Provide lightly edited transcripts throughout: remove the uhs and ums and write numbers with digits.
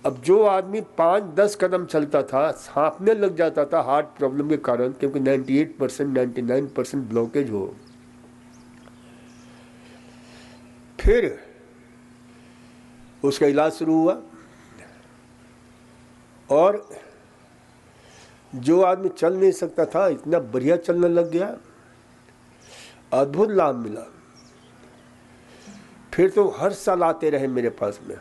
अब जो आदमी 5-10 कदम चलता था, हाँफने लग जाता था हार्ट प्रॉब्लम के कारण, क्योंकि 98% 99% ब्लॉकेज हो। फिर उसका इलाज शुरू हुआ और जो आदमी चल नहीं सकता था इतना बढ़िया चलने लग गया, अद्भुत लाभ मिला। फिर तो हर साल आते रहे मेरे पास में।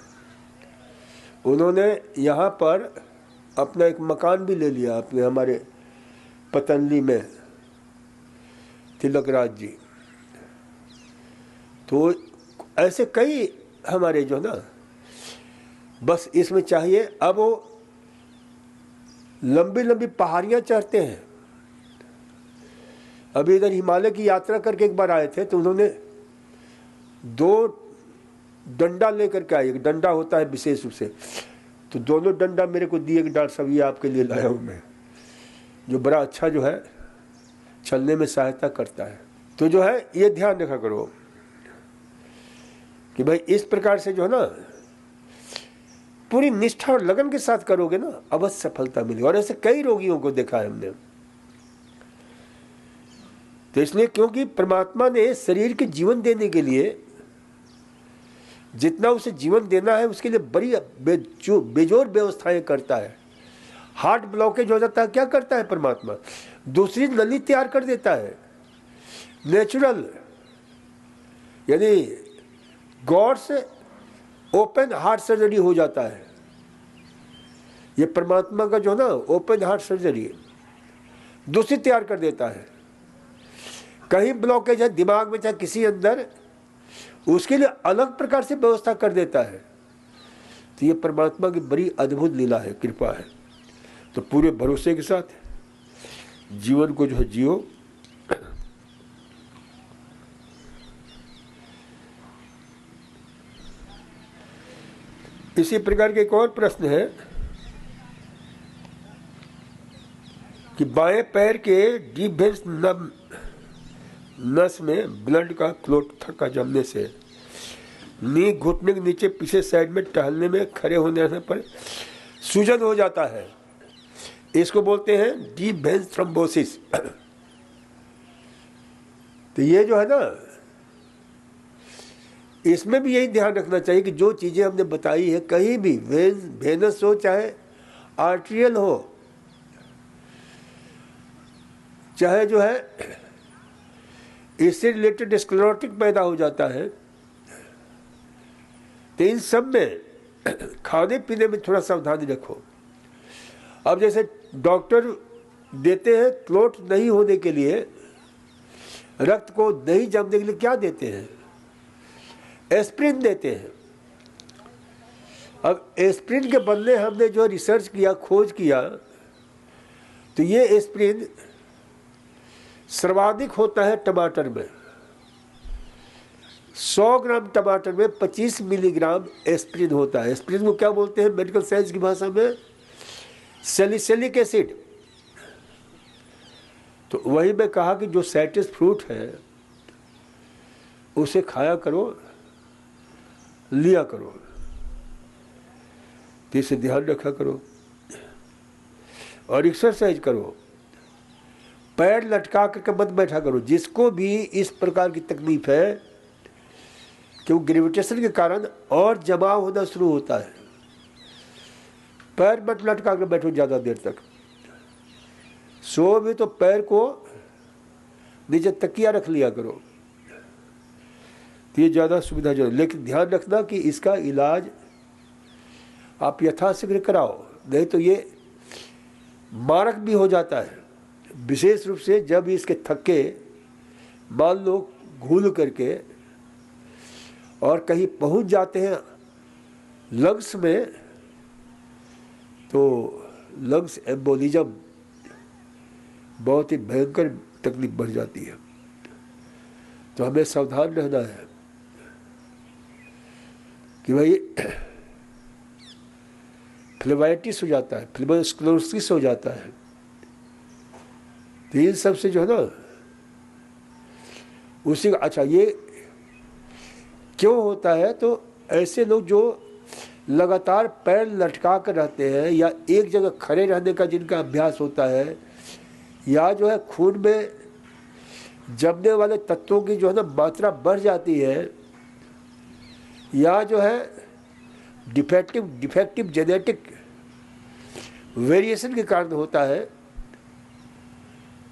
उन्होंने यहाँ पर अपना एक मकान भी ले लिया, अपने हमारे पतंजलि में, तिलकराज जी। तो ऐसे कई हमारे जो ना, बस इसमें चाहिए, अब वो लंबी लंबी पहाड़ियाँ चढ़ते हैं। अभी इधर हिमालय की यात्रा करके एक बार आए थे, तो उन्होंने 2 डंडा लेकर के आए। एक डंडा होता है विशेष रूप से, तो दोनों डंडा मेरे को दिए कि डॉक्टर साहब ये आपके लिए लाया हूँ मैं, जो बड़ा अच्छा जो है चलने में सहायता करता है। तो जो है ये ध्यान रखा करो कि भाई इस प्रकार से जो है ना पूरी निष्ठा और लगन के साथ करोगे ना, अवश्य सफलता मिलेगी। और ऐसे कई रोगियों को देखा है हमने। तो इसलिए क्योंकि परमात्मा ने शरीर के जीवन देने के लिए जितना उसे जीवन देना है उसके लिए बड़ी बेजोर व्यवस्थाएं करता है। हार्ट ब्लॉकेज हो जाता है, क्या करता है परमात्मा? दूसरी नली तैयार कर देता है, नेचुरल, यानी गॉड से ओपन हार्ट सर्जरी हो जाता है। ये परमात्मा का जो है ना ओपन हार्ट सर्जरी दूसरी तैयार कर देता है। कहीं ब्लॉकेज है दिमाग में, चाहे किसी अंदर, उसके लिए अलग प्रकार से व्यवस्था कर देता है। तो ये परमात्मा की बड़ी अद्भुत लीला है, कृपा है। तो पूरे भरोसे के साथ जीवन को जो है जियो। इसी प्रकार के एक और प्रश्न है कि बाएं पैर के डीप वेन्स नस में ब्लड का क्लॉट थक्का जमने से नी घुटने के नीचे पीछे साइड में टहलने में, खड़े होने पर सूजन हो जाता है। इसको बोलते हैं डीप वेन्स थ्रोम्बोसिस। तो ये जो है ना, इसमें भी यही ध्यान रखना चाहिए कि जो चीजें हमने बताई है, कहीं भी वेनस हो चाहे आर्ट्रियल हो, चाहे जो है इससे रिलेटेड स्क्लेरोटिक पैदा हो जाता है, तो इन सब में खाने पीने में थोड़ा सावधानी रखो। अब जैसे डॉक्टर देते हैं क्लॉट नहीं होने के लिए, रक्त को नहीं जमने के लिए क्या देते हैं? एस्प्रिन देते हैं। अब एस्प्रिन के बदले हमने जो रिसर्च किया, खोज किया, तो ये एस्प्रिन सर्वाधिक होता है टमाटर में। 100 ग्राम टमाटर में 25 मिलीग्राम एस्प्रिन होता है। एस्प्रिन को क्या बोलते हैं मेडिकल साइंस की भाषा में? Salicylic acid. तो वही मैं कहा कि जो साइट्रस फ्रूट है उसे खाया करो, लिया करो, तो इसे ध्यान रखा करो। और एक्सरसाइज करो, पैर लटका करके मत बैठा करो। जिसको भी इस प्रकार की तकलीफ है, क्योंकि ग्रेविटेशन के कारण और जमाव होना शुरू होता है, पैर मत लटका कर बैठो ज़्यादा देर तक। सो भी तो पैर को नीचे तकिया रख लिया करो, तो ये ज़्यादा सुविधाजनक। लेकिन ध्यान रखना कि इसका इलाज आप यथाशीघ्र कराओ, नहीं तो ये मारक भी हो जाता है। विशेष रूप से जब इसके थक्के मान लो घूल करके और कहीं पहुंच जाते हैं लंग्स में, तो लंग्स एम्बोलिज्म बहुत ही भयंकर तकलीफ बढ़ जाती है। तो हमें सावधान रहना है कि भाई फ्लेबाइटिस हो जाता है, फ्लेबोस्क्लेरोसिस हो जाता है। तो इन सब से जो है ना अच्छा ये क्यों होता है? तो ऐसे लोग जो लगातार पैर लटका कर रहते हैं या एक जगह खड़े रहने का जिनका अभ्यास होता है, या जो है खून में जमने वाले तत्वों की जो है ना मात्रा बढ़ जाती है, या जो है डिफेक्टिव जेनेटिक वेरिएशन के कारण होता है,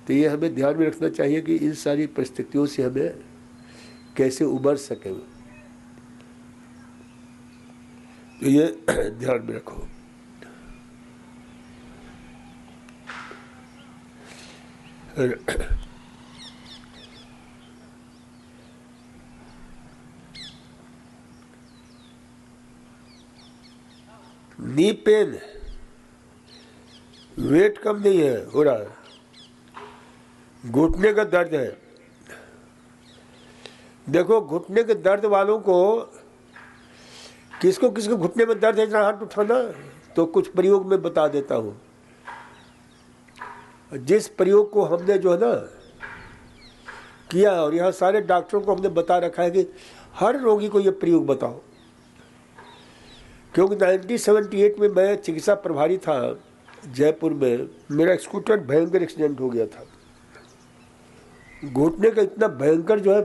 तो ये हमें ध्यान में रखना चाहिए कि इन सारी परिस्थितियों से हमें कैसे उबर सकें। तो ये ध्यान में रखो। नी पेन, वेट कम नहीं है हो रहा है, घुटने का दर्द है। देखो घुटने के दर्द वालों को, किसको किसको घुटने में दर्द है जरा हाथ उठाना, तो कुछ प्रयोग में बता देता हूँ। जिस प्रयोग को हमने जो है ना किया, और यहाँ सारे डॉक्टरों को हमने बता रखा है कि हर रोगी को ये प्रयोग बताओ, क्योंकि 1978 में मैं चिकित्सा प्रभारी था जयपुर में। मेरा स्कूटर भयंकर एक्सीडेंट हो गया था। घुटने का इतना भयंकर जो है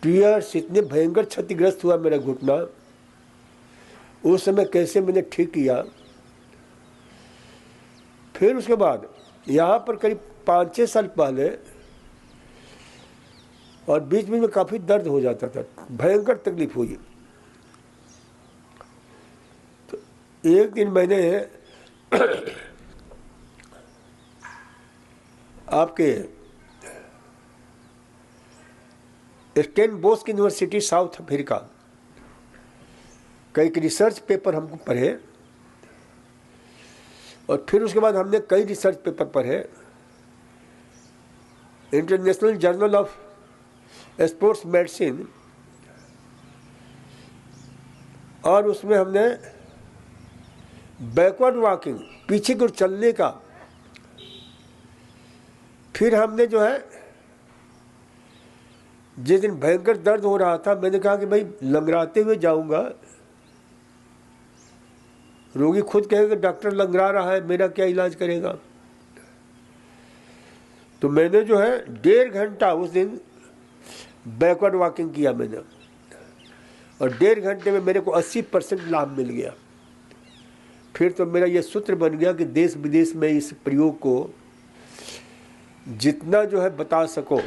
टीयर्स, इतने भयंकर क्षतिग्रस्त हुआ मेरा घुटना। उस समय कैसे मैंने ठीक किया। फिर उसके बाद यहाँ पर करीब 5-6 साल पहले, और बीच बीच में काफ़ी दर्द हो जाता था, भयंकर तकलीफ हुई। तो एक दिन मैंने आपके स्टेनबोस्क यूनिवर्सिटी साउथ अफ्रीका का एक रिसर्च पेपर हमको पढ़े, और फिर उसके बाद हमने कई रिसर्च पेपर पढ़े international journal of sports medicine, और उसमें हमने बैकवर्ड वॉकिंग, पीछे की ओर चलने का, फिर हमने जो है जिस दिन भयंकर दर्द हो रहा था, मैंने कहा कि भाई लंगड़ाते हुए जाऊंगा, रोगी खुद कहेगा डॉक्टर लंगड़ा रहा है, मेरा क्या इलाज करेगा। तो मैंने जो है 1.5 घंटा उस दिन बैकवर्ड वॉकिंग किया मैंने, और 1.5 घंटे में मेरे को 80% लाभ मिल गया। फिर तो मेरा ये सूत्र बन गया कि देश विदेश में इस प्रयोग को जितना जो है बता सको।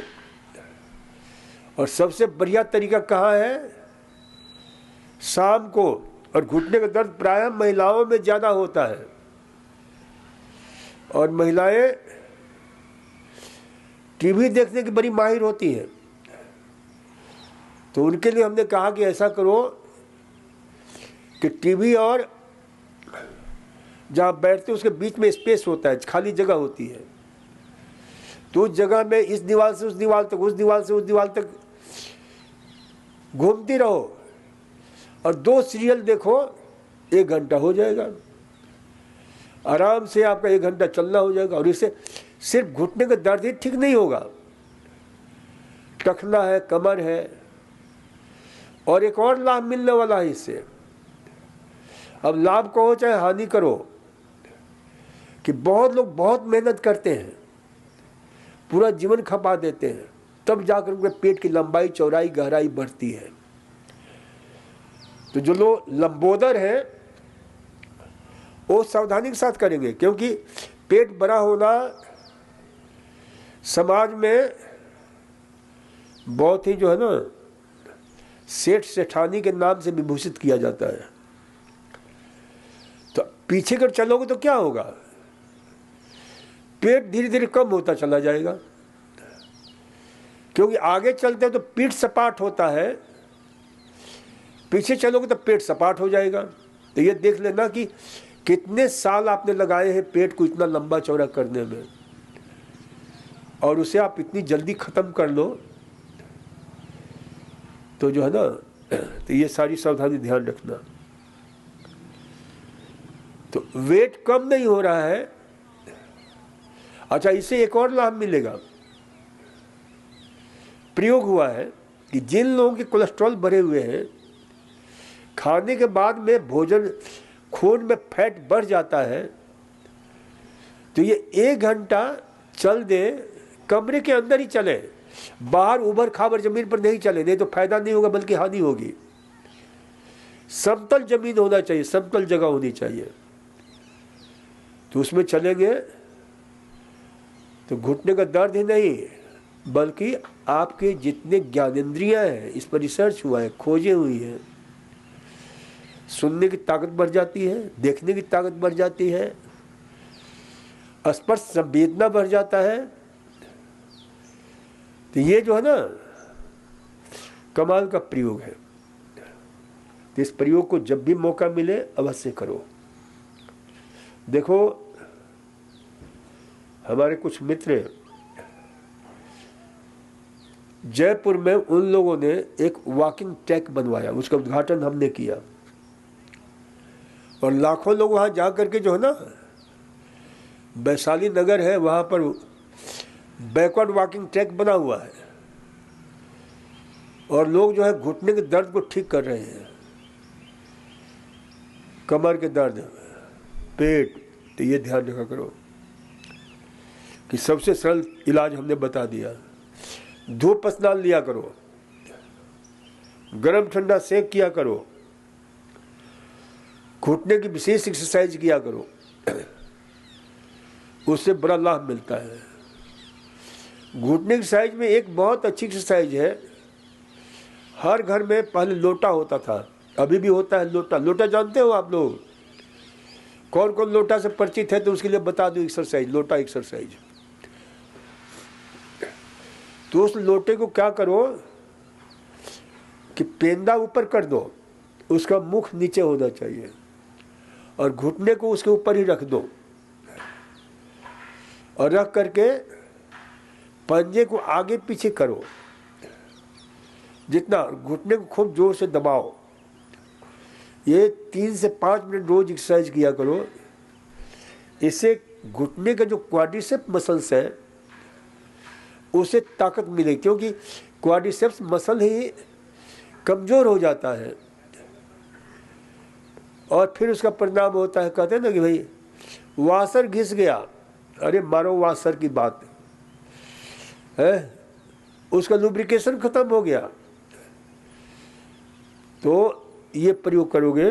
और सबसे बढ़िया तरीका कहाँ है? शाम को। और घुटने का दर्द प्रायः महिलाओं में ज़्यादा होता है, और महिलाएं टीवी देखने की बड़ी माहिर होती हैं। तो उनके लिए हमने कहा कि ऐसा करो कि टीवी और जहाँ बैठते उसके बीच में स्पेस होता है, खाली जगह होती है, तो उस जगह में इस दीवार से उस दीवार तक, उस दीवार से उस दीवार तक घूमती रहो, और 2 सीरियल देखो, 1 घंटा हो जाएगा। आराम से आपका 1 घंटा चलना हो जाएगा। और इससे सिर्फ घुटने का दर्द ही ठीक नहीं होगा, टखना है, कमर है, और एक और लाभ मिलने वाला है इससे। अब लाभ कहो चाहे हानि करो, कि बहुत लोग बहुत मेहनत करते हैं, पूरा जीवन खपा देते हैं, तब जाकर उनके पेट की लंबाई, चौड़ाई, गहराई बढ़ती है। तो जो लोग लंबोदर हैं वो सावधानी के साथ करेंगे, क्योंकि पेट बड़ा होना समाज में बहुत ही जो है ना सेठ सेठानी के नाम से विभूषित किया जाता है। तो पीछे कर चलोगे तो क्या होगा? पेट धीरे धीरे कम होता चला जाएगा, क्योंकि आगे चलते हैं तो पीठ सपाट होता है, पीछे चलोगे तो पेट सपाट हो जाएगा। तो ये देख लेना कि कितने साल आपने लगाए हैं पेट को इतना लंबा चौड़ा करने में, और उसे आप इतनी जल्दी ख़त्म कर लो, तो जो है ना, तो ये सारी सावधानी ध्यान रखना। तो वेट कम नहीं हो रहा है। अच्छा, इससे एक और लाभ मिलेगा। प्रयोग हुआ है कि जिन लोगों के कोलेस्ट्रॉल बढ़े हुए हैं, खाने के बाद में भोजन खून में फैट बढ़ जाता है, तो ये 1 घंटा चल दे, कमरे के अंदर ही चले, बाहर उबर खाबर जमीन पर नहीं चले, नहीं तो फायदा नहीं होगा बल्कि हानि होगी। समतल जमीन होना चाहिए, समतल जगह होनी चाहिए, तो उसमें चलेंगे तो घुटने का दर्द ही नहीं बल्कि आपके जितने ज्ञानेंद्रियां हैं, इस पर रिसर्च हुआ है, खोजें हुई है, सुनने की ताकत बढ़ जाती है, देखने की ताकत बढ़ जाती है, स्पर्श संवेदना बढ़ जाता है। तो ये जो है ना कमाल का प्रयोग है। तो इस प्रयोग को जब भी मौका मिले अवश्य करो। देखो हमारे कुछ मित्र जयपुर में, उन लोगों ने एक वॉकिंग ट्रैक बनवाया, उसका उद्घाटन हमने किया, और लाखों लोग वहां जा करके जो है ना, वैशाली नगर है वहां पर बैकवर्ड वॉकिंग ट्रैक बना हुआ है, और लोग जो है घुटने के दर्द को ठीक कर रहे हैं, कमर के दर्द, पेट। तो ये ध्यान रखा करो कि सबसे सरल इलाज हमने बता दिया। धूप स्नान लिया करो, गरम ठंडा सेक किया करो, घुटने की विशेष एक्सरसाइज किया करो, उससे बड़ा लाभ मिलता है। घुटने की एक्सरसाइज में एक बहुत अच्छी एक्सरसाइज है, हर घर में पहले लोटा होता था, अभी भी होता है लोटा। लोटा जानते हो आप लोग? कौन कौन लोटा से परिचित है तो उसके लिए बता दो एक्सरसाइज, लोटा एक्सरसाइज। तो उस लोटे को क्या करो कि पेंदा ऊपर कर दो, उसका मुख नीचे होना चाहिए, और घुटने को उसके ऊपर ही रख दो, और रख करके पंजे को आगे पीछे करो, जितना घुटने को खूब जोर से दबाओ। ये 3 से 5 मिनट रोज एक्सरसाइज किया करो। इससे घुटने का जो क्वाड्रिसेप्स मसल्स है उसे ताकत मिलेगी, क्योंकि क्वाड्रिसेप्स मसल ही कमजोर हो जाता है, और फिर उसका परिणाम होता है, कहते हैं ना कि भाई वासर घिस गया, अरे मारो वासर की बात है, उसका लुब्रिकेशन खत्म हो गया। तो ये प्रयोग करोगे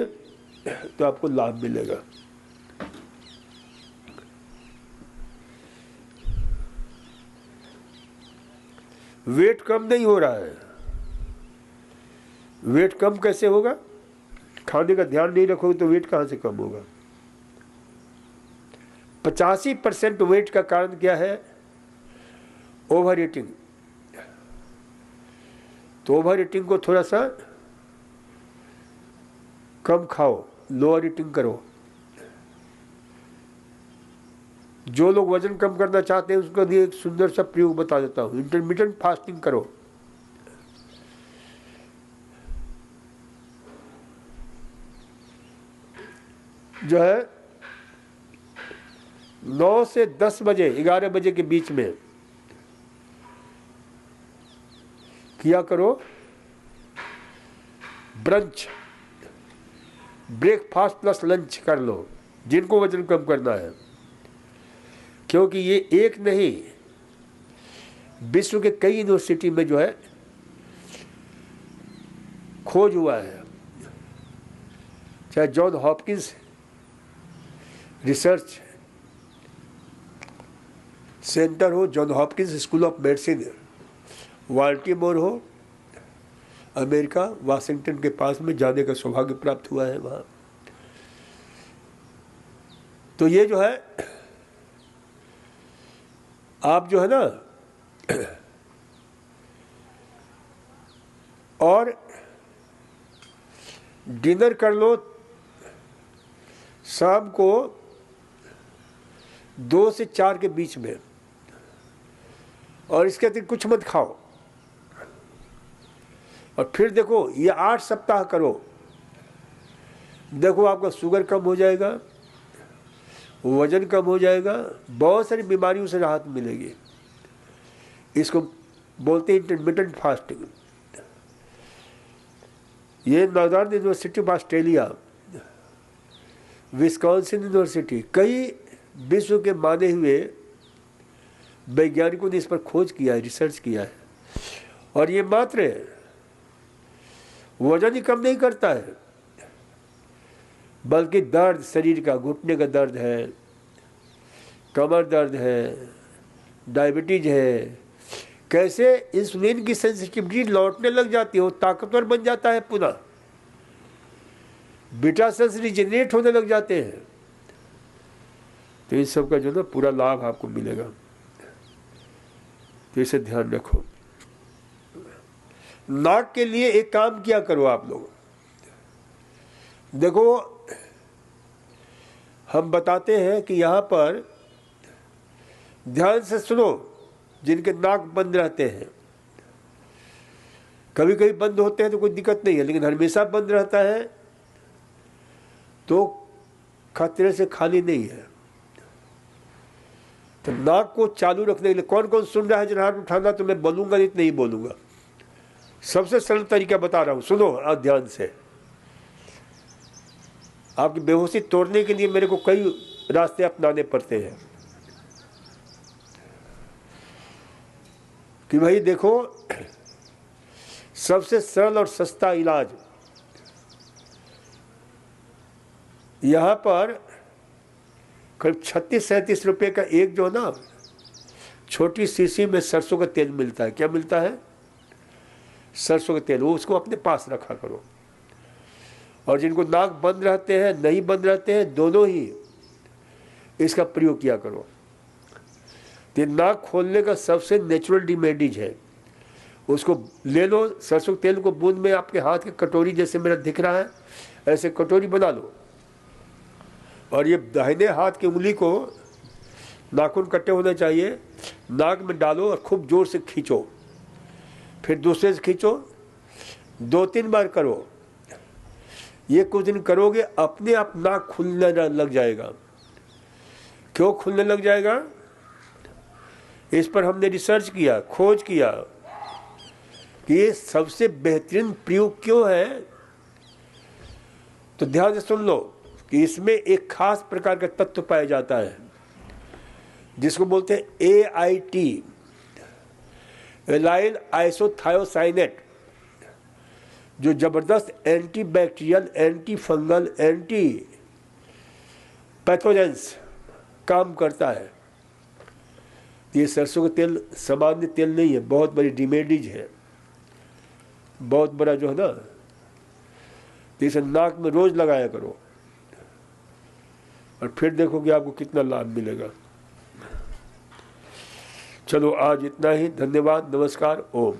तो आपको लाभ मिलेगा। वेट कम नहीं हो रहा है। वेट कम कैसे होगा? खाने का ध्यान नहीं रखोगे तो वेट कहां से कम होगा? 85% वेट का कारण क्या है? Over eating. तो ओवर ईटिंग को थोड़ा सा कम खाओ, लोअर ईटिंग करो। जो लोग वजन कम करना चाहते हैं उसको लिए एक सुंदर सा प्रयोग बता देता हूं, इंटरमिटेंट फास्टिंग करो। जो है 9 से 10 बजे 11 बजे के बीच में किया करो ब्रंच, ब्रेकफास्ट प्लस लंच कर लो जिनको वजन कम करना है, क्योंकि ये एक नहीं, विश्व के कई यूनिवर्सिटी में जो है खोज हुआ है, चाहे जॉन हॉपकिंस रिसर्च सेंटर हो, John Hopkins school of medicine Baltimore हो, अमेरिका वाशिंगटन के पास में जाने का सौभाग्य प्राप्त हुआ है वहाँ। तो ये जो है आप जो है ना और डिनर कर लो शाम को 2 से 4 के बीच में, और इसके अतिरिक्त कुछ मत खाओ। और फिर देखो ये 8 सप्ताह करो, देखो आपका शुगर कम हो जाएगा, वजन कम हो जाएगा, बहुत सारी बीमारियों से राहत मिलेगी। इसको बोलते हैं इंटरमिटेंट फास्टिंग। ये northern university of Australia, Wisconsin university, कई विश्व के माने हुए वैज्ञानिकों ने इस पर खोज किया है, रिसर्च किया है। और ये मात्र वजन ही कम नहीं करता है, बल्कि दर्द, शरीर का घुटने का दर्द है, कमर दर्द है, डायबिटीज है, कैसे इंसुलिन की सेंसिटिविटी लौटने लग जाती है, वो ताकतवर बन जाता है, पुनः बीटा सेल्स रिजेनरेट होने लग जाते हैं। तो इस सब का जो ना पूरा लाभ आपको मिलेगा, तो इसे ध्यान रखो। नाक के लिए एक काम किया करो आप लोग, देखो हम बताते हैं कि यहाँ पर ध्यान से सुनो, जिनके नाक बंद रहते हैं, कभी कभी बंद होते हैं तो कोई दिक्कत नहीं है, लेकिन हमेशा बंद रहता है तो खतरे से खाली नहीं है। तो नाक को चालू रखने के लिए कौन कौन सुन रहा है जरा हाथ उठाना, तो मैं बोलूंगा नहीं बोलूंगा। सबसे सरल तरीका बता रहा हूं, सुनो ध्यान से। आपकी बेहोशी तोड़ने के लिए मेरे को कई रास्ते अपनाने पड़ते हैं कि भाई देखो, सबसे सरल और सस्ता इलाज यहाँ पर करीब 36-37 रुपये का एक जो ना छोटी शीशी में सरसों का तेल मिलता है। क्या मिलता है? सरसों का तेल। वो उसको अपने पास रखा करो। और जिनको नाक बंद रहते हैं, नहीं बंद रहते हैं, दोनों ही इसका प्रयोग किया करो। तो नाक खोलने का सबसे नेचुरल रेमेडीज है। उसको ले लो, सरसों के तेल को बूंद में आपके हाथ की कटोरी जैसे मेरा दिख रहा है, ऐसे कटोरी बना लो, और ये दाहिने हाथ की उंगली को, नाखून कटे होने चाहिए, नाक में डालो और खूब जोर से खींचो, फिर दूसरे से खींचो, 2-3 बार करो। ये कुछ दिन करोगे, अपने आप नाक खुलने लग जाएगा। क्यों खुलने लग जाएगा? इस पर हमने रिसर्च किया, खोज किया कि ये सबसे बेहतरीन प्रयोग क्यों है। तो ध्यान से सुन लो कि इसमें एक खास प्रकार का तत्व पाया जाता है जिसको बोलते हैं AIT, एलाइल आइसोथायोसाइनेट, जो जबरदस्त anti bacterial, anti fungal, anti pathogens काम करता है। ये सरसों का तेल सामान्य तेल नहीं है, बहुत बड़ी रेमेडीज है, बहुत बड़ा जो है ना। इसे नाक में रोज लगाया करो और फिर देखो कि आपको कितना लाभ मिलेगा। चलो आज इतना ही। धन्यवाद, नमस्कार, ओम।